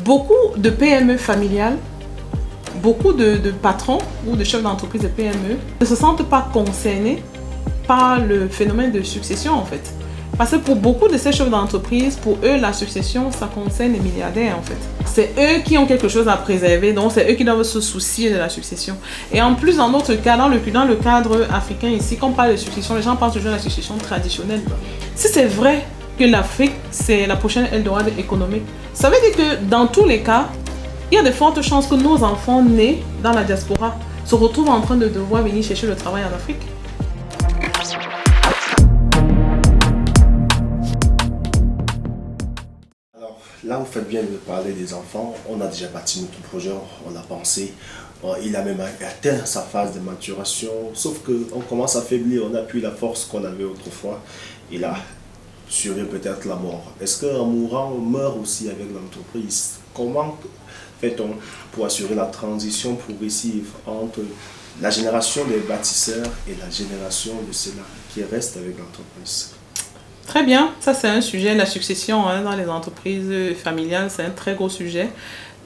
beaucoup de PME familiales, beaucoup de patrons ou de chefs d'entreprise de PME ne se sentent pas concernés par le phénomène de succession en fait. Parce que pour beaucoup de ces chefs d'entreprise, pour eux, la succession, ça concerne les milliardaires en fait. C'est eux qui ont quelque chose à préserver, donc c'est eux qui doivent se soucier de la succession. Et en plus, dans notre cas, dans le cadre africain ici, quand on parle de succession, les gens pensent toujours à la succession traditionnelle. Si c'est vrai que l'Afrique, c'est la prochaine Eldorado économique, ça veut dire que dans tous les cas, il y a de fortes chances que nos enfants nés dans la diaspora se retrouvent en train de devoir venir chercher le travail en Afrique. Là, vous faites bien de parler des enfants. On a déjà bâti notre projet, on a pensé. Il a même atteint sa phase de maturation. Sauf qu'on commence à faiblir, on n'a plus la force qu'on avait autrefois. Et là, survient peut-être la mort. Est-ce qu'en mourant, on meurt aussi avec l'entreprise? Comment fait-on pour assurer la transition progressive entre la génération des bâtisseurs et la génération de ceux-là qui restent avec l'entreprise? Très bien, ça c'est un sujet, la succession dans les entreprises familiales, c'est un très gros sujet.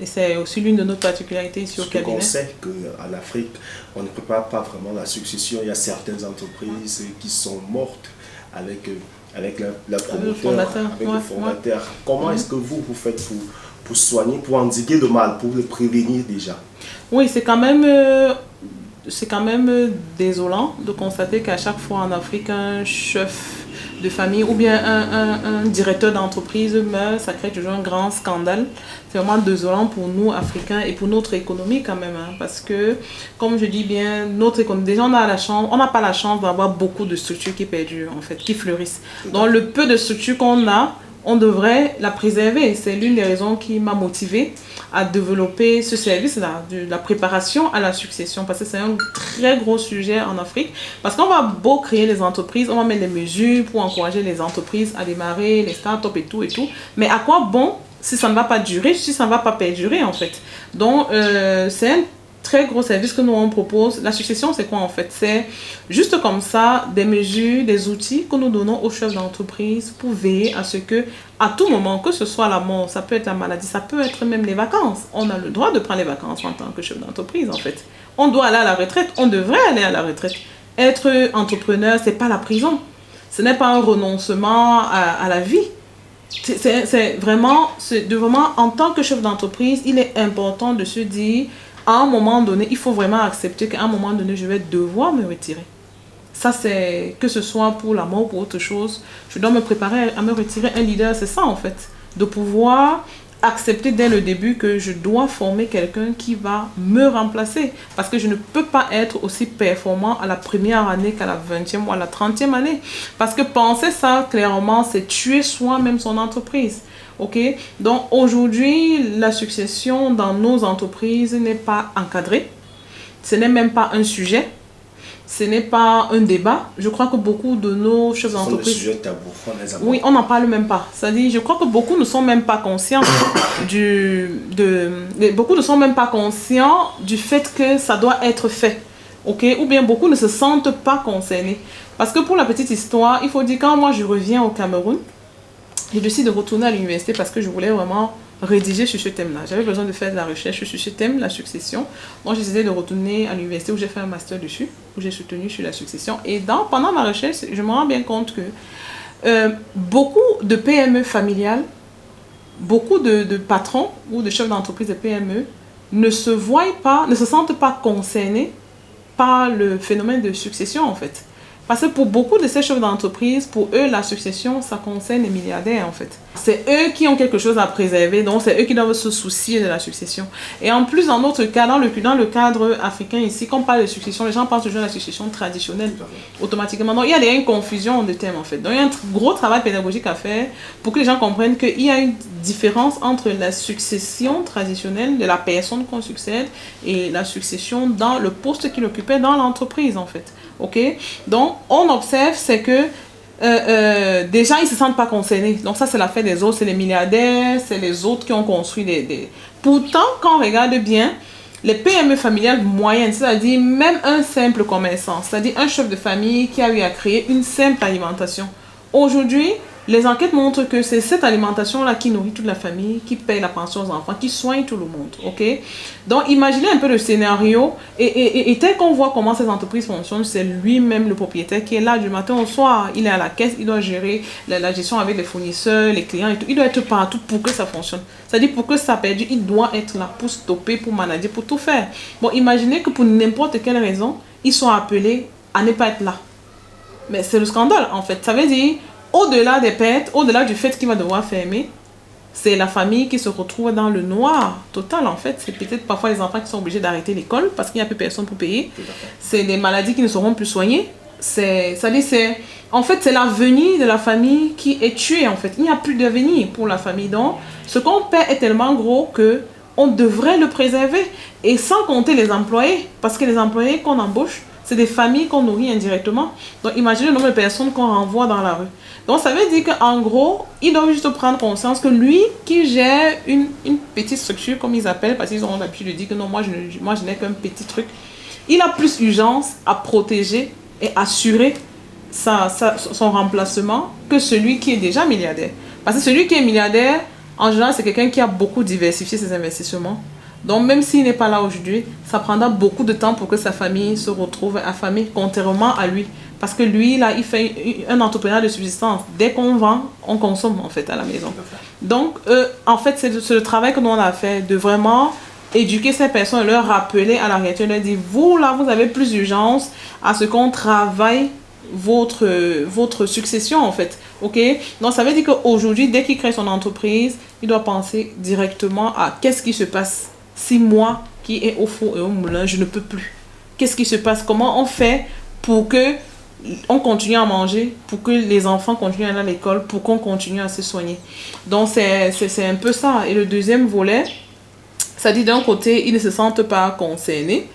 Et c'est aussi l'une de nos particularités ici au cabinet. On sait qu'en Afrique, on ne prépare pas vraiment la succession. Il y a certaines entreprises qui sont mortes avec le promoteur, avec le fondateur. Comment est-ce que vous faites pour soigner, pour endiguer le mal, pour le prévenir déjà? Oui, c'est quand même désolant de constater qu'à chaque fois en Afrique, un chef de famille ou bien un directeur d'entreprise meurt, ça crée toujours un grand scandale. C'est vraiment désolant pour nous, Africains, et pour notre économie quand même. Parce que, comme je dis bien, notre économie, déjà on n'a pas la chance d'avoir beaucoup de structures qui perdurent, en fait, qui fleurissent. Donc le peu de structures qu'on a, on devrait la préserver. C'est l'une des raisons qui m'a motivée à développer ce service-là, de la préparation à la succession, parce que c'est un très gros sujet en Afrique. Parce qu'on va beau créer les entreprises, on va mettre des mesures pour encourager les entreprises à démarrer, les startups et tout, mais à quoi bon si ça ne va pas durer, si ça ne va pas perdurer en fait? Donc, c'est un très gros service que nous on propose. La succession, c'est quoi en fait? C'est juste comme ça des mesures, des outils que nous donnons aux chefs d'entreprise pour veiller à ce que, à tout moment, que ce soit la mort, ça peut être la maladie, ça peut être même les vacances. On a le droit de prendre les vacances en tant que chef d'entreprise en fait. On doit aller à la retraite, on devrait aller à la retraite. Être entrepreneur, c'est pas la prison. Ce n'est pas un renoncement à la vie. C'est vraiment, en tant que chef d'entreprise, il est important de se dire, à un moment donné, il faut vraiment accepter qu'à un moment donné, je vais devoir me retirer. Ça, c'est que ce soit pour la mort ou pour autre chose, je dois me préparer à me retirer. Un leader, c'est ça en fait. De pouvoir accepter dès le début que je dois former quelqu'un qui va me remplacer. Parce que je ne peux pas être aussi performant à la première année qu'à la 20e ou à la 30e année. Parce que penser ça, clairement, c'est tuer soi-même son entreprise. Ok, donc aujourd'hui, la succession dans nos entreprises n'est pas encadrée. Ce n'est même pas un sujet. Ce n'est pas un débat. Je crois que beaucoup de nos chefs d'entreprise... Ce sont des sujets tabous, on les aborde. Oui, on n'en parle même pas. C'est-à-dire, je crois que beaucoup ne sont même pas conscients beaucoup ne sont même pas conscients du fait que ça doit être fait. Ok, ou bien beaucoup ne se sentent pas concernés. Parce que pour la petite histoire, il faut dire, quand moi je reviens au Cameroun, j'ai décidé de retourner à l'université parce que je voulais vraiment rédiger sur ce thème-là. J'avais besoin de faire de la recherche sur ce thème, la succession. Donc, j'ai décidé de retourner à l'université où j'ai fait un master dessus, où j'ai soutenu sur la succession. Et pendant ma recherche, je me rends bien compte que beaucoup de PME familiales, beaucoup de patrons ou de chefs d'entreprise de PME ne se sentent pas concernés par le phénomène de succession en fait. Parce que pour beaucoup de ces chefs d'entreprise, pour eux, la succession, ça concerne les milliardaires en fait. C'est eux qui ont quelque chose à préserver, donc c'est eux qui doivent se soucier de la succession. Et en plus, dans notre cas, dans le cadre africain ici, quand on parle de succession, les gens pensent toujours à la succession traditionnelle, automatiquement. Donc il y a une confusion de thèmes en fait. Donc il y a un gros travail pédagogique à faire pour que les gens comprennent qu'il y a une différence entre la succession traditionnelle de la personne qu'on succède et la succession dans le poste qu'il occupait dans l'entreprise en fait. Ok, donc on observe c'est que déjà ils ne se sentent pas concernés. Donc ça c'est l'affaire des autres, c'est les milliardaires, c'est les autres qui ont construit des... Pourtant quand on regarde bien, les PME familiales moyennes, c'est-à-dire même un simple commerçant, c'est-à-dire un chef de famille qui a eu à créer une simple alimentation. Aujourd'hui, Les enquêtes montrent que c'est cette alimentation-là qui nourrit toute la famille, qui paye la pension aux enfants, qui soigne tout le monde. Ok? Donc, imaginez un peu le scénario. Et tel qu'on voit comment ces entreprises fonctionnent, c'est lui-même le propriétaire qui est là du matin au soir. Il est à la caisse, il doit gérer la gestion avec les fournisseurs, les clients et tout. Il doit être partout pour que ça fonctionne. C'est-à-dire, pour que ça perdure, il doit être là pour stopper, pour manager, pour tout faire. Bon, imaginez que pour n'importe quelle raison, ils sont appelés à ne pas être là. Mais c'est le scandale, en fait. Ça veut dire, au-delà des pertes, au-delà du fait qu'il va devoir fermer, c'est la famille qui se retrouve dans le noir total, en fait. C'est peut-être parfois les enfants qui sont obligés d'arrêter l'école parce qu'il n'y a plus personne pour payer. C'est des maladies qui ne seront plus soignées. En fait, c'est l'avenir de la famille qui est tué, en fait. Il n'y a plus d'avenir pour la famille. Donc, ce qu'on paie est tellement gros que on devrait le préserver. Et sans compter les employés, parce que les employés qu'on embauche, c'est des familles qu'on nourrit indirectement. Donc, imaginez le nombre de personnes qu'on renvoie dans la rue. Donc, ça veut dire qu'en gros, ils doivent juste prendre conscience que lui, qui gère une petite structure, comme ils appellent, parce qu'ils ont l'habitude de dire que non, moi, je n'ai qu'un petit truc, il a plus urgence à protéger et assurer son remplacement que celui qui est déjà milliardaire. Parce que celui qui est milliardaire, en général, c'est quelqu'un qui a beaucoup diversifié ses investissements. Donc, même s'il n'est pas là aujourd'hui, ça prendra beaucoup de temps pour que sa famille se retrouve affamée, contrairement à lui. Parce que lui, là, il fait un entrepreneur de subsistance. Dès qu'on vend, on consomme, en fait, à la maison. Donc, en fait, c'est le travail que nous, on a fait de vraiment éduquer ces personnes, leur rappeler à la réalité, leur dire, vous, là, vous avez plus d'urgence à ce qu'on travaille votre succession, en fait. OK? Donc, ça veut dire qu'aujourd'hui, dès qu'il crée son entreprise, il doit penser directement à qu'est-ce qui se passe si moi, qui est au four et au moulin, je ne peux plus. Qu'est-ce qui se passe? Comment on fait pour que on continue à manger, pour que les enfants continuent à aller à l'école, pour qu'on continue à se soigner? Donc, c'est un peu ça. Et le deuxième volet, ça dit d'un côté, ils ne se sentent pas concernés.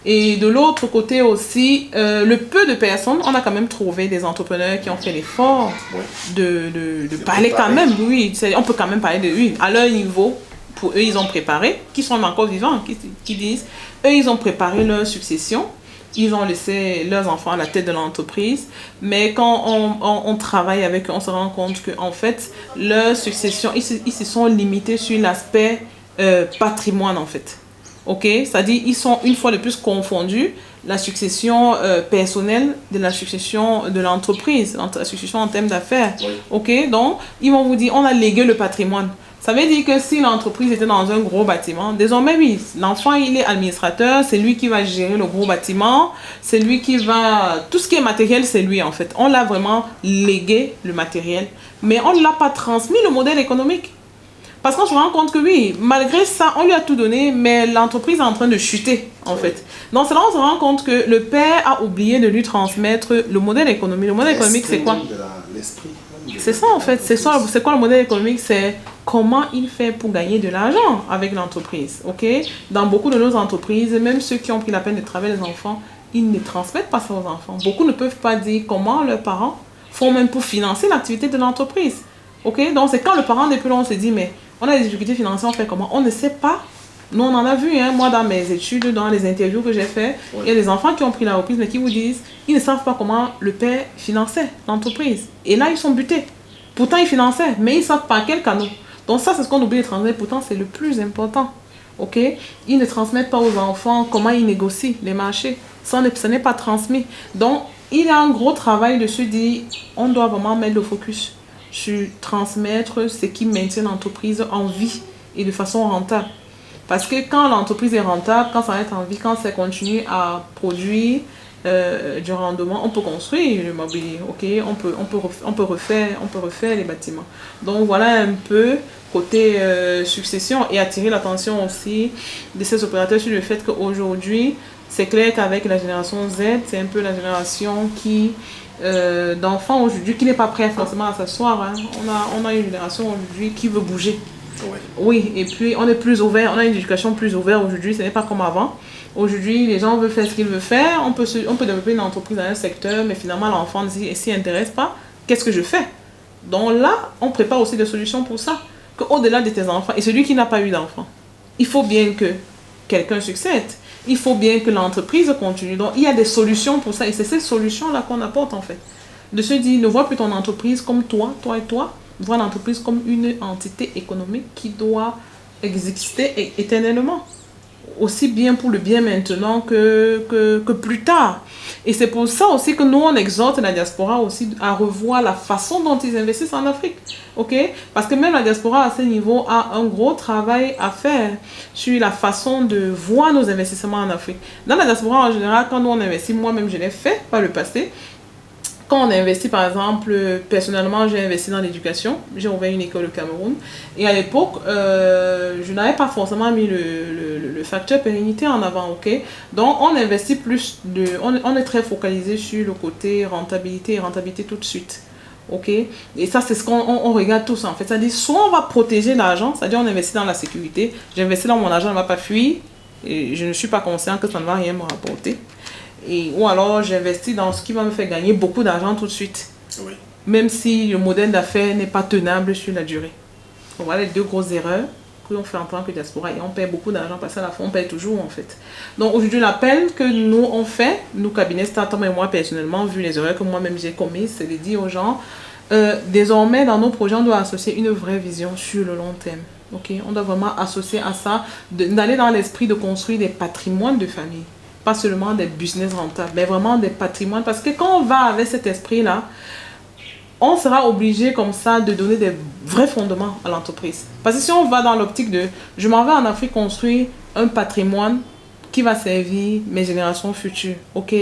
Et de l'autre côté aussi, le peu de personnes, on a quand même trouvé des entrepreneurs qui ont fait l'effort de parler quand même, oui. On peut quand même parler de lui. À leur niveau, pour eux, ils ont préparé, qui sont encore vivants, qui disent, eux, ils ont préparé leur succession. Ils ont laissé leurs enfants à la tête de l'entreprise. Mais quand on travaille avec eux, on se rend compte qu'en fait, leur succession, ils se sont limités sur l'aspect patrimoine, en fait. OK? C'est-à-dire ils sont une fois de plus confondus la succession personnelle de la succession de l'entreprise, la succession en termes d'affaires. OK? Donc, ils vont vous dire, on a légué le patrimoine. Ça veut dire que si l'entreprise était dans un gros bâtiment, désormais, oui, l'enfant, il est administrateur, c'est lui qui va gérer le gros bâtiment, c'est lui qui va... Tout ce qui est matériel, c'est lui, en fait. On l'a vraiment légué, le matériel, mais on ne l'a pas transmis, le modèle économique. Parce qu'on se rend compte que oui, malgré ça, on lui a tout donné, mais l'entreprise est en train de chuter, en fait. Donc, c'est là on se rend compte que le père a oublié de lui transmettre le modèle économique. Le modèle économique, c'est quoi? C'est ça, en fait. C'est quoi le modèle économique? C'est comment il fait pour gagner de l'argent avec l'entreprise. OK? Dans beaucoup de nos entreprises, même ceux qui ont pris la peine de travailler les enfants, ils ne transmettent pas ça aux enfants. Beaucoup ne peuvent pas dire comment leurs parents font même pour financer l'activité de l'entreprise. OK? Donc, c'est quand le parent n'est plus là, on se dit, mais on a des difficultés financières, on fait comment? On ne sait pas. Nous, on en a vu, hein, moi, dans mes études, dans les interviews que j'ai fait, il y a des enfants qui ont pris la reprise, mais qui vous disent, ils ne savent pas comment le père finançait l'entreprise. Et là, ils sont butés. Pourtant, ils finançaient, mais ils ne savent pas quel canal. Donc ça, c'est ce qu'on oublie de transmettre. Pourtant, c'est le plus important. OK? Ils ne transmettent pas aux enfants comment ils négocient les marchés. Ça n'est pas transmis. Donc, il y a un gros travail de se dire, on doit vraiment mettre le focus sur transmettre ce qui maintient l'entreprise en vie et de façon rentable. Parce que quand l'entreprise est rentable, quand ça va être en vie, quand ça continue à produire du rendement, on peut construire le mobilier, ok? On peut refaire les bâtiments. Donc voilà un peu côté succession et attirer l'attention aussi de ces opérateurs sur le fait qu'aujourd'hui, c'est clair qu'avec la génération Z, c'est un peu la génération d'enfants aujourd'hui qui n'est pas prêt forcément à s'asseoir. Hein. On a une génération aujourd'hui qui veut bouger. Ouais. Oui, et puis on est plus ouvert, on a une éducation plus ouverte aujourd'hui, ce n'est pas comme avant. Aujourd'hui, les gens veulent faire ce qu'ils veulent faire, on peut développer une entreprise dans un secteur, mais finalement l'enfant ne s'y intéresse pas. Qu'est-ce que je fais? Donc là, on prépare aussi des solutions pour ça. Qu'au-delà de tes enfants, et celui qui n'a pas eu d'enfant, il faut bien que quelqu'un succède. Il faut bien que l'entreprise continue. Donc il y a des solutions pour ça, et c'est ces solutions-là qu'on apporte en fait. de se dire, ne vois plus ton entreprise comme toi et toi, vois l'entreprise comme une entité économique qui doit exister éternellement. Aussi bien pour le bien maintenant que plus tard. Et c'est pour ça aussi que nous, on exhorte la diaspora aussi à revoir la façon dont ils investissent en Afrique. OK? Parce que même la diaspora à ce niveau a un gros travail à faire sur la façon de voir nos investissements en Afrique. Dans la diaspora en général, quand nous on investit, moi-même je l'ai fait par le passé. Quand on investit, par exemple, personnellement, j'ai investi dans l'éducation. J'ai ouvert une école au Cameroun. Et à l'époque, je n'avais pas forcément mis le facteur pérennité en avant, ok? Donc, on investit plus on est très focalisé sur le côté rentabilité et rentabilité tout de suite. Ok? Et ça, c'est ce qu'on regarde tous, en fait. C'est-à-dire, soit on va protéger l'argent, c'est-à-dire on investit dans la sécurité. J'investis dans mon argent, ne va pas fuir. Et je ne suis pas conscient que ça ne va rien me rapporter. Ou alors j'investis dans ce qui va me faire gagner beaucoup d'argent tout de suite. Oui. Même si le modèle d'affaires n'est pas tenable sur la durée. Donc voilà les deux grosses erreurs que l'on fait en tant que diaspora. Et on perd beaucoup d'argent parce qu'à la fin, on perd toujours en fait. Donc aujourd'hui, l'appel que nous on fait, nous cabinets Startup et moi personnellement, vu les erreurs que moi-même j'ai commises, c'est de dire aux gens, désormais dans nos projets, on doit associer une vraie vision sur le long terme. Okay? On doit vraiment associer à ça, d'aller dans l'esprit de construire des patrimoines de famille. Pas seulement des business rentables, mais vraiment des patrimoines. Parce que quand on va avec cet esprit-là, on sera obligé comme ça de donner des vrais fondements à l'entreprise. Parce que si on va dans l'optique de je m'en vais en Afrique construire un patrimoine qui va servir mes générations futures, ok?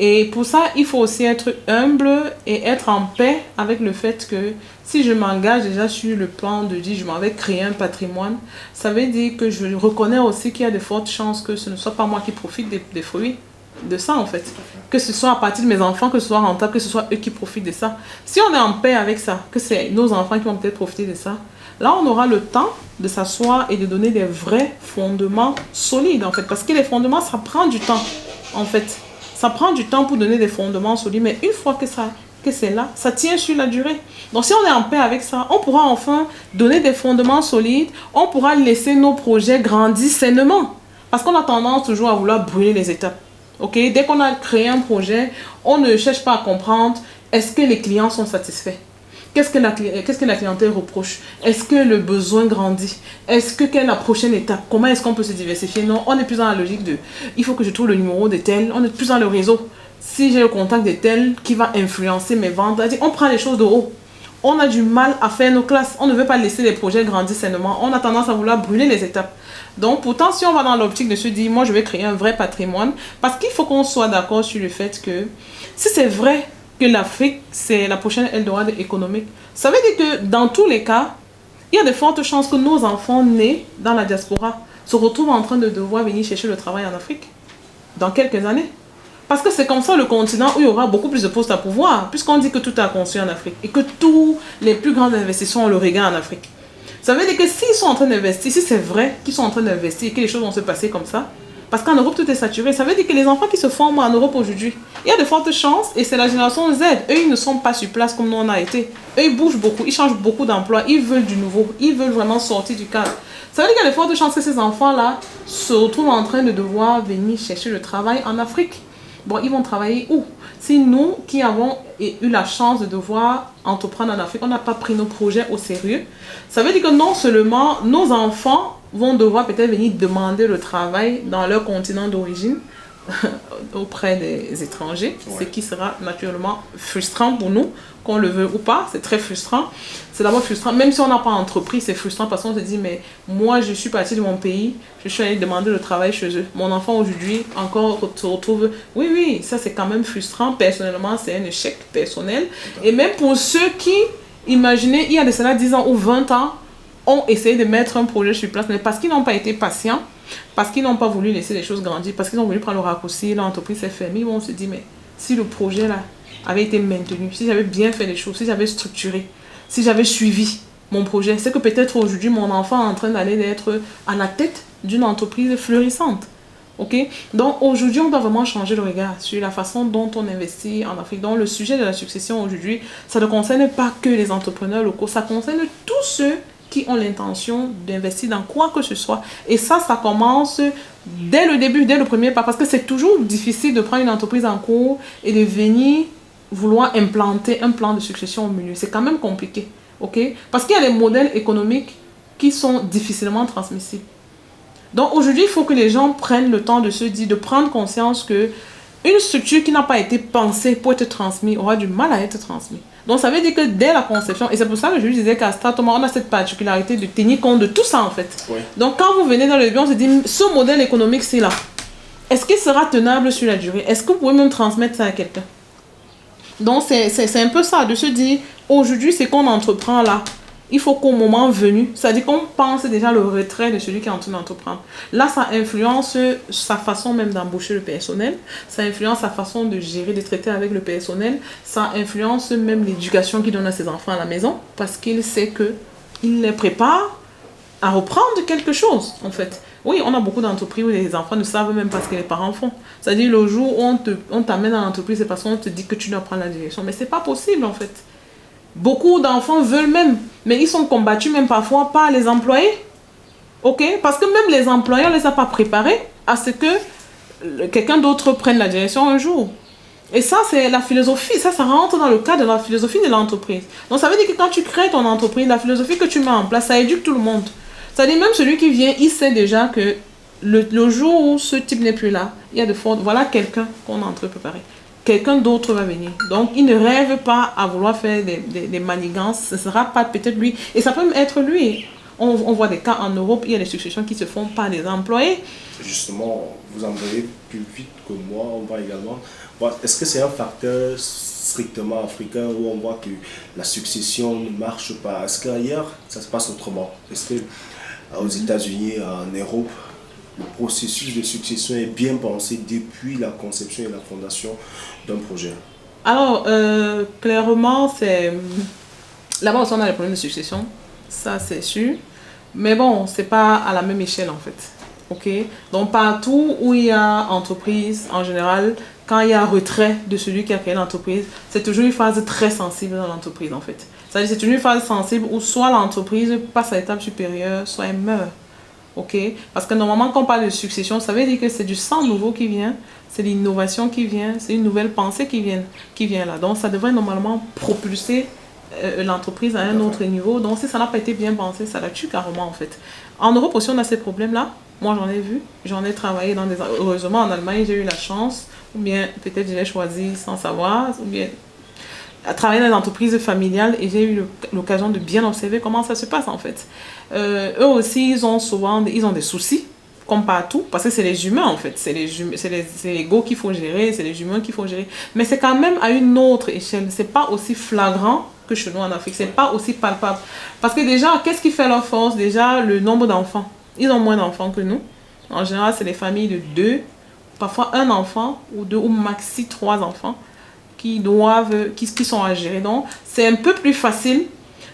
Et pour ça, il faut aussi être humble et être en paix avec le fait que si je m'engage déjà sur le plan de dire je m'en vais créer un patrimoine, ça veut dire que je reconnais aussi qu'il y a de fortes chances que ce ne soit pas moi qui profite des fruits de ça en fait. Que ce soit à partir de mes enfants, que ce soit rentable, que ce soit eux qui profitent de ça. Si on est en paix avec ça, que c'est nos enfants qui vont peut-être profiter de ça, là on aura le temps de s'asseoir et de donner des vrais fondements solides en fait. Parce que les fondements, ça prend du temps en fait. Ça prend du temps pour donner des fondements solides, mais une fois que c'est là, ça tient sur la durée. Donc si on est en paix avec ça, on pourra enfin donner des fondements solides, on pourra laisser nos projets grandir sainement. Parce qu'on a tendance toujours à vouloir brûler les étapes. Okay? Dès qu'on a créé un projet, on ne cherche pas à comprendre est-ce que les clients sont satisfaits. Qu'est-ce que la clientèle reproche? Est-ce que le besoin grandit? Quelle est la prochaine étape? Comment est-ce qu'on peut se diversifier? Non, on est plus dans la logique de il faut que je trouve le numéro de tel. On est plus dans le réseau. Si j'ai le contact de tel qui va influencer mes ventes, on prend les choses de haut. On a du mal à faire nos classes. On ne veut pas laisser les projets grandir sainement. On a tendance à vouloir brûler les étapes. Donc, pourtant, si on va dans l'optique de se dire, moi, je vais créer un vrai patrimoine, parce qu'il faut qu'on soit d'accord sur le fait que si c'est vrai que l'Afrique, c'est la prochaine Eldorado économique, ça veut dire que dans tous les cas, il y a de fortes chances que nos enfants nés dans la diaspora se retrouvent en train de devoir venir chercher le travail en Afrique dans quelques années. Parce que c'est comme ça le continent où il y aura beaucoup plus de postes à pourvoir, puisqu'on dit que tout est construit en Afrique et que tous les plus grands investisseurs ont le regard en Afrique. Ça veut dire que s'ils sont en train d'investir, si c'est vrai qu'ils sont en train d'investir et que les choses vont se passer comme ça, parce qu'en Europe tout est saturé, ça veut dire que les enfants qui se forment en Europe aujourd'hui, il y a de fortes chances, et c'est la génération Z, eux ils ne sont pas sur place comme nous on a été. Eux ils bougent beaucoup, ils changent beaucoup d'emplois, ils veulent du nouveau, ils veulent vraiment sortir du cadre. Ça veut dire qu'il y a de fortes chances que ces enfants-là se retrouvent en train de devoir venir chercher le travail en Afrique. Bon, ils vont travailler où? Si nous qui avons eu la chance de devoir entreprendre en Afrique, on n'a pas pris nos projets au sérieux, ça veut dire que non seulement nos enfants vont devoir peut-être venir demander le travail dans leur continent d'origine auprès des étrangers, ouais. Ce qui sera naturellement frustrant pour nous, qu'on le veut ou pas, c'est très frustrant. C'est d'abord frustrant, même si on n'a pas entrepris, c'est frustrant parce qu'on se dit, mais moi je suis partie de mon pays, je suis allée demander le travail chez eux. Mon enfant aujourd'hui encore se retrouve, oui, ça c'est quand même frustrant, personnellement c'est un échec personnel. Et même pour ceux qui, imaginez, il y a de cela 10 ans ou 20 ans, ont essayé de mettre un projet sur place, mais parce qu'ils n'ont pas été patients, parce qu'ils n'ont pas voulu laisser les choses grandir, parce qu'ils ont voulu prendre le raccourci, l'entreprise s'est fermée, ils vont se dire, mais si le projet là avait été maintenu, si j'avais bien fait les choses, si j'avais structuré, si j'avais suivi mon projet, c'est que peut-être aujourd'hui mon enfant est en train d'aller être à la tête d'une entreprise fleurissante. Okay? Donc aujourd'hui, on doit vraiment changer le regard sur la façon dont on investit en Afrique. Donc le sujet de la succession aujourd'hui, ça ne concerne pas que les entrepreneurs locaux, ça concerne tous ceux qui ont l'intention d'investir dans quoi que ce soit. Et ça commence dès le début, dès le premier pas, parce que c'est toujours difficile de prendre une entreprise en cours et de venir vouloir implanter un plan de succession au milieu. C'est quand même compliqué. Ok? Parce qu'il y a des modèles économiques qui sont difficilement transmissibles. Donc aujourd'hui, il faut que les gens prennent le temps de se dire, de prendre conscience que une structure qui n'a pas été pensée pour être transmise aura du mal à être transmise. Donc ça veut dire que dès la conception, et c'est pour ça que je lui disais qu'à Start, on a cette particularité de tenir compte de tout ça en fait. Oui. Donc quand vous venez dans le bureau, on se dit, ce modèle économique c'est là. Est-ce qu'il sera tenable sur la durée? Est-ce que vous pouvez même transmettre ça à quelqu'un? Donc c'est un peu ça, de se dire, aujourd'hui c'est qu'on entreprend là. Il faut qu'au moment venu, c'est-à-dire qu'on pense déjà le retrait de celui qui est en train d'entreprendre. Là, ça influence sa façon même d'embaucher le personnel, ça influence sa façon de gérer, de traiter avec le personnel, ça influence même l'éducation qu'il donne à ses enfants à la maison, parce qu'il sait qu'il les prépare à reprendre quelque chose, en fait. Oui, on a beaucoup d'entreprises où les enfants ne savent même pas ce que les parents font. C'est-à-dire, le jour où on t'amène à l'entreprise, c'est parce qu'on te dit que tu dois prendre la direction. Mais c'est pas possible, en fait. Beaucoup d'enfants veulent même, mais ils sont combattus même parfois par les employés. Ok? Parce que même les employés, on ne les a pas préparés à ce que quelqu'un d'autre prenne la direction un jour. Et ça, c'est la philosophie. Ça rentre dans le cadre de la philosophie de l'entreprise. Donc, ça veut dire que quand tu crées ton entreprise, la philosophie que tu mets en place, ça éduque tout le monde. C'est-à-dire, même celui qui vient, il sait déjà que le jour où ce type n'est plus là, il y a de fortes... Voilà quelqu'un qu'on est en train de préparer. Quelqu'un d'autre va venir. Donc, il ne rêve pas à vouloir faire des manigances. Ce ne sera pas peut-être lui. Et ça peut même être lui. On voit des cas en Europe, il y a des successions qui se font par des employés. Justement, vous en voyez plus vite que moi, on voit également. Est-ce que c'est un facteur strictement africain où on voit que la succession ne marche pas? Est-ce qu'ailleurs, ça se passe autrement? Est-ce que aux États-Unis, en Europe, le processus de succession est bien pensé depuis la conception et la fondation d'un projet? Alors, clairement, c'est... Là-bas aussi, on a les problèmes de succession. Ça, c'est sûr. Mais bon, c'est pas à la même échelle, en fait. OK? Donc, partout où il y a entreprise, en général, quand il y a retrait de celui qui a créé l'entreprise, c'est toujours une phase très sensible dans l'entreprise, en fait. C'est-à-dire c'est toujours une phase sensible où soit l'entreprise passe à l'étape supérieure, soit elle meurt. Ok? Parce que normalement, quand on parle de succession, ça veut dire que c'est du sang nouveau qui vient, c'est l'innovation qui vient, c'est une nouvelle pensée qui vient là. Donc, ça devrait normalement propulser l'entreprise à un autre niveau. Donc, si ça n'a pas été bien pensé, ça la tue carrément en fait. En Europe aussi, on a ces problèmes-là. Moi, j'en ai vu, j'en ai travaillé dans des... Heureusement, en Allemagne, j'ai eu la chance, ou bien peut-être je l'ai choisi sans savoir, ou bien à travailler dans des entreprises familiales et j'ai eu l'occasion de bien observer comment ça se passe en fait. Eux aussi, ils ont des soucis, comme partout, parce que c'est les humains en fait, c'est l'ego qu'il faut gérer, c'est les humains qu'il faut gérer. Mais c'est quand même à une autre échelle, c'est pas aussi flagrant que chez nous en Afrique, c'est pas aussi palpable. Parce que déjà, qu'est-ce qui fait leur force? Déjà, le nombre d'enfants. Ils ont moins d'enfants que nous. En général, c'est les familles de 2, parfois un enfant, ou 2, ou maxi 3 enfants. Qui sont à gérer. Donc, c'est un peu plus facile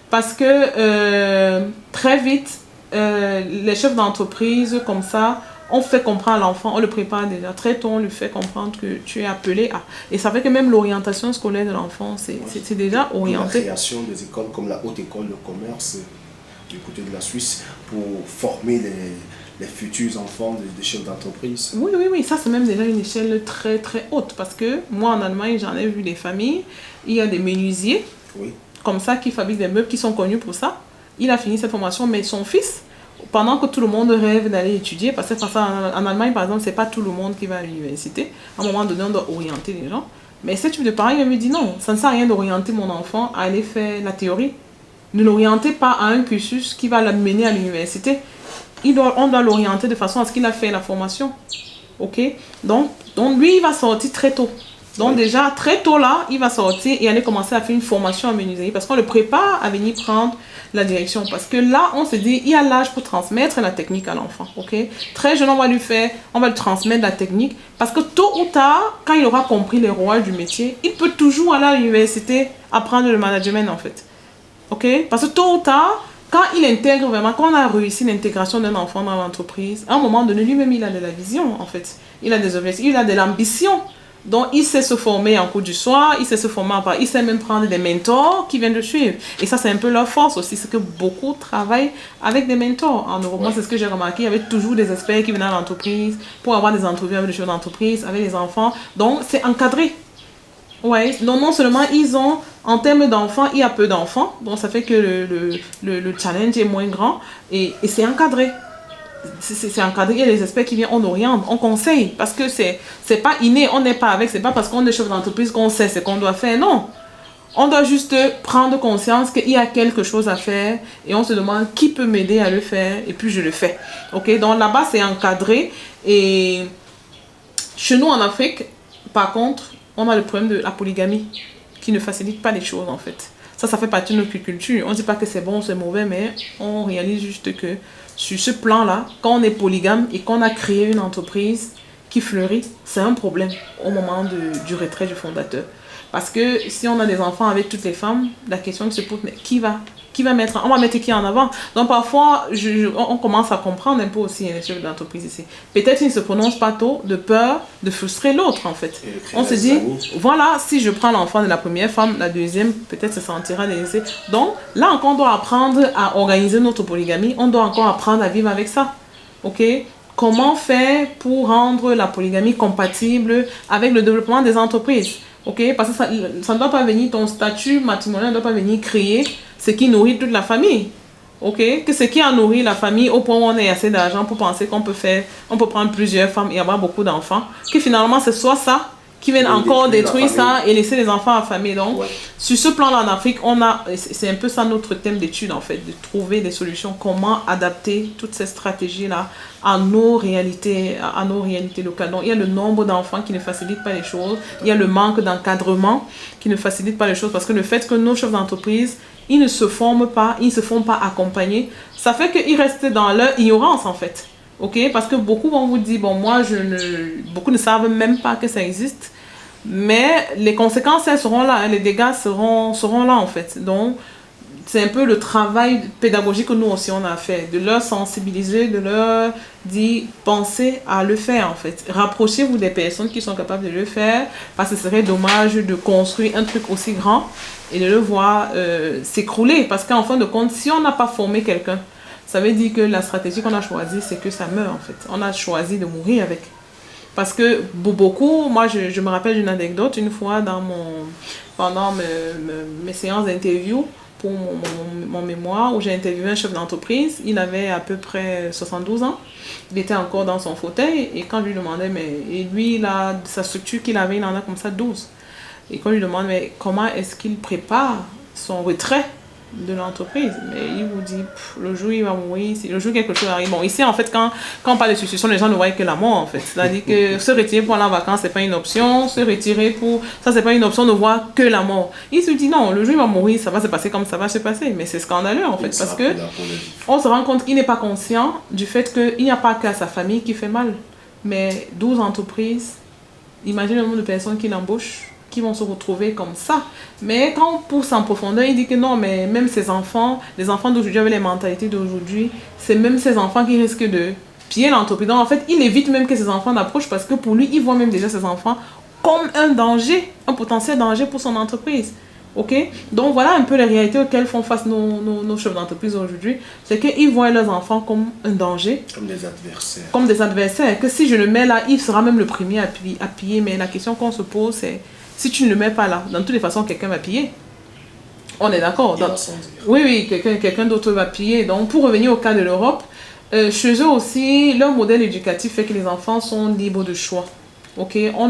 parce que très vite, les chefs d'entreprise, comme ça, on fait comprendre à l'enfant, on le prépare déjà très tôt, on lui fait comprendre que tu es appelé à... Et ça fait que même l'orientation scolaire de l'enfant, c'est déjà orienté. La création des écoles comme la Haute École de Commerce du côté de la Suisse pour former les futurs enfants des chefs d'entreprise. Oui, ça c'est même déjà une échelle très très haute parce que moi en Allemagne j'en ai vu des familles, il y a des menuisiers comme ça qui fabriquent des meubles qui sont connus pour ça. Il a fini cette formation mais son fils, pendant que tout le monde rêve d'aller étudier, parce que en Allemagne par exemple c'est pas tout le monde qui va à l'université, à un moment donné on doit orienter les gens, mais ce type de parents il me dit non, ça ne sert à rien d'orienter mon enfant à aller faire la théorie, ne l'orientez pas à un cursus qui va l'amener à l'université. On doit l'orienter de façon à ce qu'il a fait la formation. Ok? Donc lui, il va sortir très tôt. Donc déjà, très tôt là, il va sortir et aller commencer à faire une formation en menuiserie parce qu'on le prépare à venir prendre la direction. Parce que là, on se dit, il y a l'âge pour transmettre la technique à l'enfant. Ok? Très jeune, on va lui transmettre la technique parce que tôt ou tard, quand il aura compris les rouages du métier, il peut toujours aller à l'université apprendre le management en fait. Ok? Parce que tôt ou tard, quand il intègre vraiment, quand on a réussi l'intégration d'un enfant dans l'entreprise, à un moment donné, lui-même, il a de la vision, en fait. Il a des objectifs, il a de l'ambition. Donc, il sait se former en cours du soir, il sait se former il sait même prendre des mentors qui viennent le suivre. Et ça, c'est un peu leur force aussi, c'est que beaucoup travaillent avec des mentors. En Europe, moi, c'est ce que j'ai remarqué, il y avait toujours des experts qui venaient à l'entreprise pour avoir des entrevues avec les chefs d'entreprise, avec les enfants. Donc, c'est encadré. Ouais, non seulement ils ont, en termes d'enfants, il y a peu d'enfants, donc ça fait que le challenge est moins grand et c'est encadré. C'est encadré, il y a des experts qui viennent, on oriente, on conseille, parce que c'est pas inné, on n'est pas avec, c'est pas parce qu'on est chef d'entreprise qu'on sait ce qu'on doit faire, non. On doit juste prendre conscience qu'il y a quelque chose à faire et on se demande qui peut m'aider à le faire et puis je le fais. Ok, donc là-bas c'est encadré et chez nous en Afrique, par contre, on a le problème de la polygamie qui ne facilite pas les choses en fait. Ça fait partie de notre culture. On ne dit pas que c'est bon ou c'est mauvais, mais on réalise juste que sur ce plan-là, quand on est polygame et qu'on a créé une entreprise qui fleurit, c'est un problème au moment du retrait du fondateur. Parce que si on a des enfants avec toutes les femmes, la question qui se pose, mais qui va mettre, on va mettre qui en avant? Donc parfois, on commence à comprendre un peu aussi les chefs d'entreprise ici. Peut-être qu'ils ne se prononcent pas tôt de peur de frustrer l'autre en fait. On se dit, voilà, si je prends l'enfant de la première femme, la deuxième peut-être se sentira délaissée. Donc là encore, on doit apprendre à organiser notre polygamie, on doit encore apprendre à vivre avec ça. Ok? Comment faire pour rendre la polygamie compatible avec le développement des entreprises? Ok, parce que ça ne doit pas venir, ton statut matrimonial ne doit pas venir créer ce qui nourrit toute la famille. Ok, que ce qui a nourri la famille au point où on a assez d'argent pour penser on peut prendre plusieurs femmes et avoir beaucoup d'enfants, que finalement c'est soit ça qui viennent encore détruire ça et laisser les enfants affamés. Donc, sur ce plan-là en Afrique, c'est un peu ça notre thème d'étude en fait, de trouver des solutions, comment adapter toutes ces stratégies-là à nos réalités locales. Donc, il y a le nombre d'enfants qui ne facilite pas les choses, il y a le manque d'encadrement qui ne facilite pas les choses, parce que le fait que nos chefs d'entreprise, ils ne se forment pas, ils ne se font pas accompagner, ça fait qu'ils restent dans leur ignorance en fait. Ok, parce que beaucoup vont vous dire, bon, beaucoup ne savent même pas que ça existe, mais les conséquences, elles seront là, les dégâts seront là en fait. Donc, c'est un peu le travail pédagogique que nous aussi on a fait, de leur sensibiliser, de leur dire, pensez à le faire en fait. Rapprochez-vous des personnes qui sont capables de le faire, parce que ce serait dommage de construire un truc aussi grand et de le voir s'écrouler, parce qu'en fin de compte, si on n'a pas formé quelqu'un, ça veut dire que la stratégie qu'on a choisie, c'est que ça meurt en fait. On a choisi de mourir avec. Parce que beaucoup, moi je me rappelle d'une anecdote, une fois pendant mes séances d'interview pour mon mémoire, où j'ai interviewé un chef d'entreprise, il avait à peu près 72 ans, il était encore dans son fauteuil, et quand je lui demandais, et lui, sa structure qu'il avait, il en a comme ça 12. Et quand je lui demande, mais comment est-ce qu'il prépare son retrait de l'entreprise, mais il vous dit le jour il va mourir, le jour quelque chose arrive. Bon, ici en fait quand on parle de succession, les gens ne voient que la mort en fait, c'est-à-dire que se retirer pour aller en vacances c'est pas une option, se retirer pour ça c'est pas une option, on ne voit que la mort. Il se dit non, le jour il va mourir, ça va se passer comme ça va se passer, mais c'est scandaleux en fait, parce que on se rend compte qu'il n'est pas conscient du fait qu'il n'y a pas qu'à sa famille qui fait mal, mais 12 entreprises, imagine le nombre de personnes qui l'embauchent, qui vont se retrouver comme ça. Mais quand on pousse en profondeur, il dit que non, mais même ces enfants, les enfants d'aujourd'hui avec les mentalités d'aujourd'hui, c'est même ces enfants qui risquent de piller l'entreprise. Donc en fait, il évite même que ces enfants n'approchent, parce que pour lui, il voit même déjà ces enfants comme un danger, un potentiel danger pour son entreprise. Ok? Donc voilà un peu les réalités auxquelles font face nos chefs d'entreprise aujourd'hui. C'est qu'ils voient leurs enfants comme un danger. Comme des adversaires. Comme des adversaires. Que si je le mets là, il sera même le premier à piller. Mais la question qu'on se pose, c'est si tu ne le mets pas là, dans toutes les façons, quelqu'un va piller. On est d'accord. Oui, quelqu'un d'autre va piller. Donc, pour revenir au cas de l'Europe, chez eux aussi, leur modèle éducatif fait que les enfants sont libres de choix. Ok, on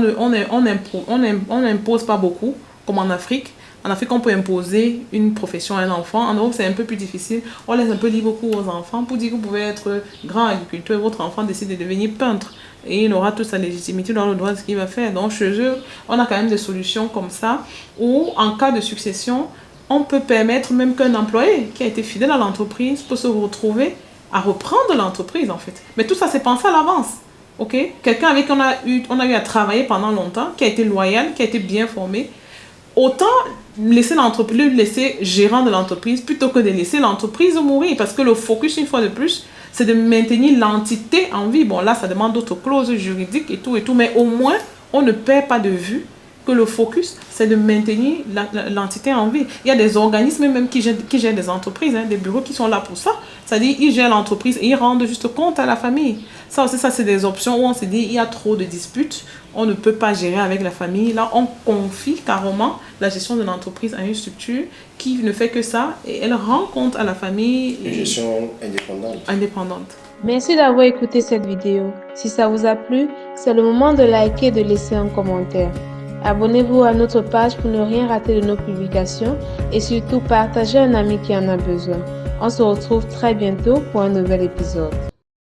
n'impose pas beaucoup, comme en Afrique. En Afrique, on peut imposer une profession à un enfant. En Europe, c'est un peu plus difficile. On laisse un peu libre cours aux enfants pour dire que vous pouvez être grand agriculteur et votre enfant décide de devenir peintre. Et il aura toute sa légitimité dans le droit de ce qu'il va faire. Donc, chez eux, on a quand même des solutions comme ça où, en cas de succession, on peut permettre même qu'un employé qui a été fidèle à l'entreprise peut se retrouver à reprendre l'entreprise, en fait. Mais tout ça, c'est pensé à l'avance. Ok? Quelqu'un avec qui on a eu à travailler pendant longtemps, qui a été loyal, qui a été bien formé, autant laisser l'entreprise, le laisser gérant de l'entreprise plutôt que de laisser l'entreprise mourir. Parce que le focus, une fois de plus, c'est de maintenir l'entité en vie. Bon, là, ça demande d'autres clauses juridiques et tout, mais au moins, on ne perd pas de vue que le focus, c'est de maintenir l'entité en vie. Il y a des organismes même qui gèrent des entreprises, hein, des bureaux qui sont là pour ça. C'est-à-dire, ils gèrent l'entreprise et ils rendent juste compte à la famille. Ça aussi, ça, c'est des options où on se dit, il y a trop de disputes, on ne peut pas gérer avec la famille. Là, on confie carrément la gestion de l'entreprise à une structure qui ne fait que ça et elle rend compte à la famille. Une gestion indépendante. Merci d'avoir écouté cette vidéo. Si ça vous a plu, c'est le moment de liker et de laisser un commentaire. Abonnez-vous à notre page pour ne rien rater de nos publications et surtout partagez à un ami qui en a besoin. On se retrouve très bientôt pour un nouvel épisode.